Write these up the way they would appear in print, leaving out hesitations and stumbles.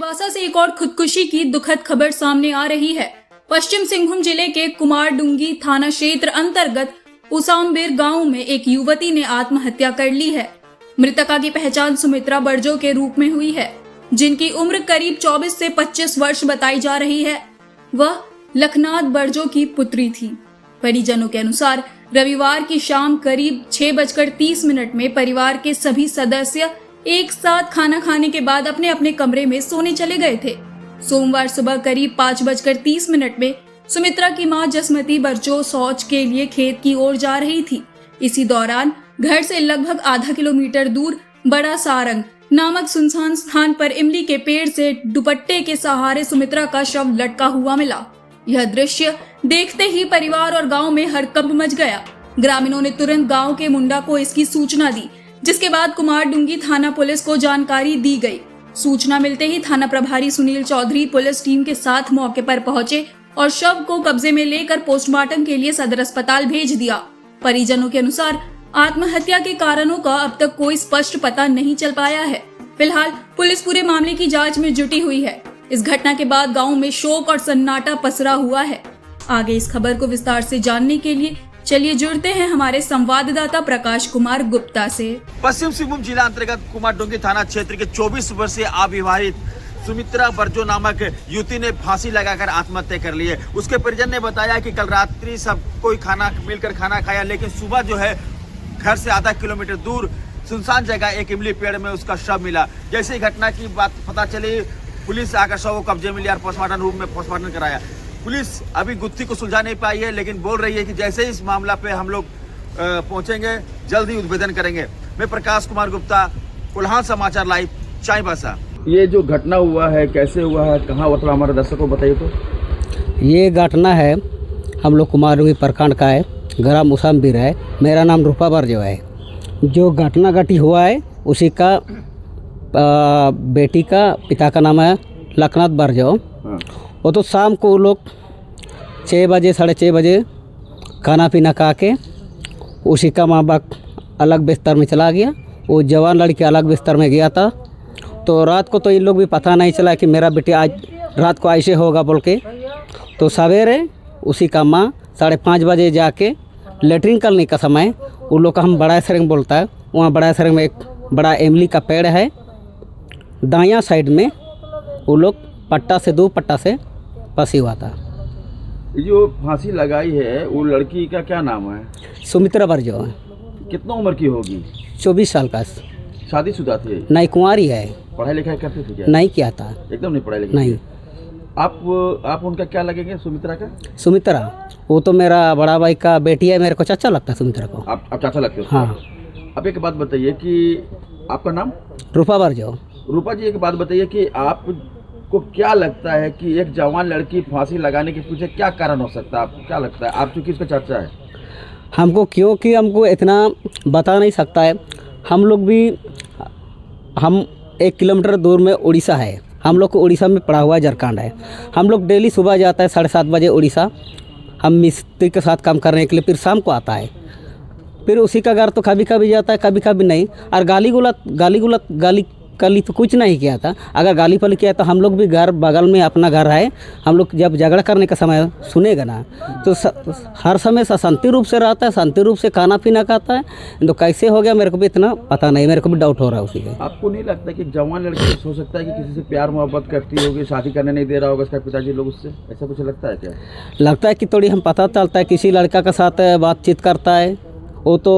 चाईबासा से एक और खुदकुशी की दुखद खबर सामने आ रही है। पश्चिम सिंहभूम जिले के कुमारडुंगी थाना क्षेत्र अंतर्गत उसामबीर गांव में एक युवती ने आत्महत्या कर ली है। मृतका की पहचान सुमित्रा बरजो के रूप में हुई है, जिनकी उम्र करीब 24 से 25 वर्ष बताई जा रही है। वह लखनाथ बरजो की पुत्री थी। परिजनों के अनुसार रविवार की शाम करीब 6:30 में परिवार के सभी सदस्य एक साथ खाना खाने के बाद अपने अपने कमरे में सोने चले गए थे। सोमवार सुबह करीब 5:30 में सुमित्रा की मां जसमती बरजो शौच के लिए खेत की ओर जा रही थी। इसी दौरान घर से लगभग आधा किलोमीटर दूर बड़ा सारंग नामक सुनसान स्थान पर इमली के पेड़ से दुपट्टे के सहारे सुमित्रा का शव लटका हुआ मिला। यह दृश्य देखते ही परिवार और गांव में हड़कंप मच गया। ग्रामीणों ने तुरंत गांव के मुंडा को इसकी सूचना दी, जिसके बाद कुमारडुंगी थाना पुलिस को जानकारी दी गई। सूचना मिलते ही थाना प्रभारी सुनील चौधरी पुलिस टीम के साथ मौके पर पहुंचे और शव को कब्जे में लेकर पोस्टमार्टम के लिए सदर अस्पताल भेज दिया। परिजनों के अनुसार आत्महत्या के कारणों का अब तक कोई स्पष्ट पता नहीं चल पाया है। फिलहाल पुलिस पूरे मामले की जांच में जुटी हुई है। इस घटना के बाद गांव में शोक और सन्नाटा पसरा हुआ है। आगे इस खबर को विस्तार से जानने के लिए चलिए जुड़ते हैं हमारे संवाददाता प्रकाश कुमार गुप्ता से। पश्चिम सिंहभूम जिला अंतर्गत कुमारडुंगी थाना क्षेत्र के 24 वर्षीय अविवाहित सुमित्रा बरजो नामक युवती ने फांसी लगाकर आत्महत्या कर ली है। उसके परिजन ने बताया कि कल रात्रि सब कोई मिलकर खाना खाया, लेकिन सुबह जो है घर से आधा किलोमीटर दूर सुनसान जगह एक इमली पेड़ में उसका शव मिला। जैसे ही घटना की बात पता चली, पुलिस आकर शव को कब्जे में लिया और पोस्टमार्टम रूम में पोस्टमार्टम कराया। पुलिस अभी गुत्थी को सुलझा नहीं पाई है, लेकिन बोल रही है कि जैसे ही इस मामला पे हम लोग पहुंचेंगे जल्द ही उद्भेदन करेंगे। मैं प्रकाश कुमार गुप्ता, कोल्हान समाचार लाइव, चाईबासा। ये जो घटना हुआ है कैसे हुआ है, कहाँ हुआ, थोड़ा हमारे दर्शकों को बताइए तो। ये घटना है हम लोग कुमारडुंगी प्रखंड का है, ग्राम उसामबीर है। मेरा नाम रूपा बरजो है। जो घटना घटी हुआ है उसी का बेटी का पिता का नाम है लखनाथ बरजो। वो तो शाम को लोग 6 बजे 6:30 बजे खाना पीना खा के उसी का माँ बाप अलग बिस्तर में चला गया। वो जवान लड़की अलग बिस्तर में गया था। तो रात को तो इन लोग भी पता नहीं चला कि मेरा बेटी आज रात को ऐसे होगा बोल के। तो सवेरे उसी का माँ 5:30 बजे जाके लेटरिन करने का समय उन लोग का हम बड़ा सरंग बोलता है, वहाँ बड़ा सरंग में एक बड़ा इमली का पेड़ है। दायां साइड में वो लोग पट्टा से 2 पट्टा से फंसी हुआ था। जो फांसी लगाई है वो लड़की का क्या नाम है? सुमित्रा बरजो है। कितना उम्र की होगी? 24 साल का। शादीशुदा थी? नहीं, कुंवारी है। पढ़ाई लिखाई करते थे क्या? नहीं किया था। एकदम नहीं पढ़ाई लिखाई? नहीं। आप उनका क्या लगेंगे सुमित्रा का? सुमित्रा वो तो मेरा बड़ा भाई का बेटी है, मेरे को चाचा लगता है सुमित्रा को। आप चाचा लगते हो? हाँ। अब एक बात बताइए कि आपका नाम? रूपा बरजो। रूपा जी, एक बात बताइए कि आपको क्या लगता है कि एक जवान लड़की फांसी लगाने के पीछे क्या कारण हो सकता है? आपको क्या लगता है? आप चूँकि इसका चर्चा है हमको, क्योंकि हमको इतना बता नहीं सकता है। हम लोग भी 1 किलोमीटर दूर में उड़ीसा है। हम लोग को उड़ीसा में पड़ा हुआ झारखंड है। हम लोग डेली सुबह जाता है 7:30 बजे उड़ीसा, हम मिस्त्री के साथ काम करने के लिए। फिर शाम को आता है। फिर उसी का घर तो कभी कभी जाता है, कभी कभी नहीं। और गाली कली तो कुछ नहीं किया था। अगर गाली पली किया तो हम लोग भी घर बगल में अपना घर है। हम लोग जब झगड़ा करने का समय सुनेगा ना तो हर समय शांति रूप से रहता है, शांति रूप से खाना पीना खाता है। तो कैसे हो गया मेरे को भी इतना पता नहीं, मेरे को भी डाउट हो रहा है उसी का। आपको नहीं लगता कि जवान लड़की हो सकता है कि किसी से प्यार मोहब्बत करती होगी, शादी करने नहीं दे रहा होगा उसका पिताजी लोग उससे, ऐसा कुछ लगता है क्या? लगता है कि थोड़ी हम पता चलता है किसी लड़का के साथ बातचीत करता है। वो तो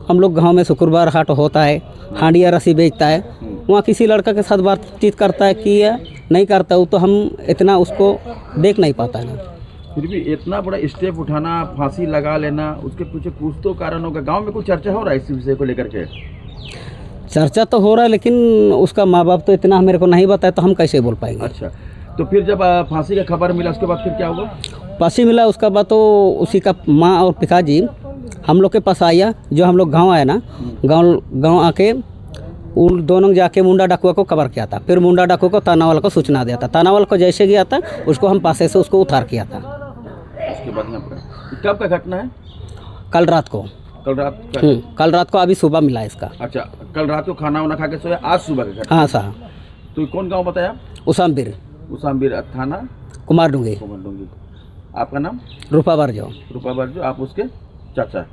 हम लोग गाँव में शुक्रवार हाट होता है, हांडिया रस्सी बेचता है, वहाँ किसी लड़का के साथ बातचीत करता है कि या नहीं करता, वो तो हम इतना उसको देख नहीं पाता है ना। फिर भी इतना बड़ा स्टेप उठाना, फांसी लगा लेना, उसके पीछे कुछ तो कारण होगा। गांव में कुछ चर्चा हो रहा है इस विषय को लेकर के? चर्चा तो हो रहा है, लेकिन उसका माँ बाप तो इतना मेरे को नहीं बताया, तो हम कैसे बोल पाएंगे। अच्छा, तो फिर जब फांसी का खबर मिला उसके बाद फिर क्या हुआ? फांसी मिला उसका बाद तो उसी का माँ और पिताजी हम लोग के पास आया। जो हम लोग गाँव आया ना, गाँव आके उन दोनों जाके मुंडा डाकुआ को कवर किया था। फिर मुंडा डाकुआ को थाना वाला को सूचना दिया था। थाना वाला को जैसे गया था उसको हम पासे से उसको उतार किया था। उसके बाद कब का घटना है? कल रात को। कल रात को अभी सुबह मिला इसका। अच्छा, कल रात को खाना वाना खा के सोया, आज सुबह का? हाँ सर। तो कौन गांव बताया? उसामबीर उसामबीर थाना कुमारडूंगी। कोमंडोंगी। आपका नाम? रूपा बारजाओ। रूपा बर्जो, आप उसके चाचा?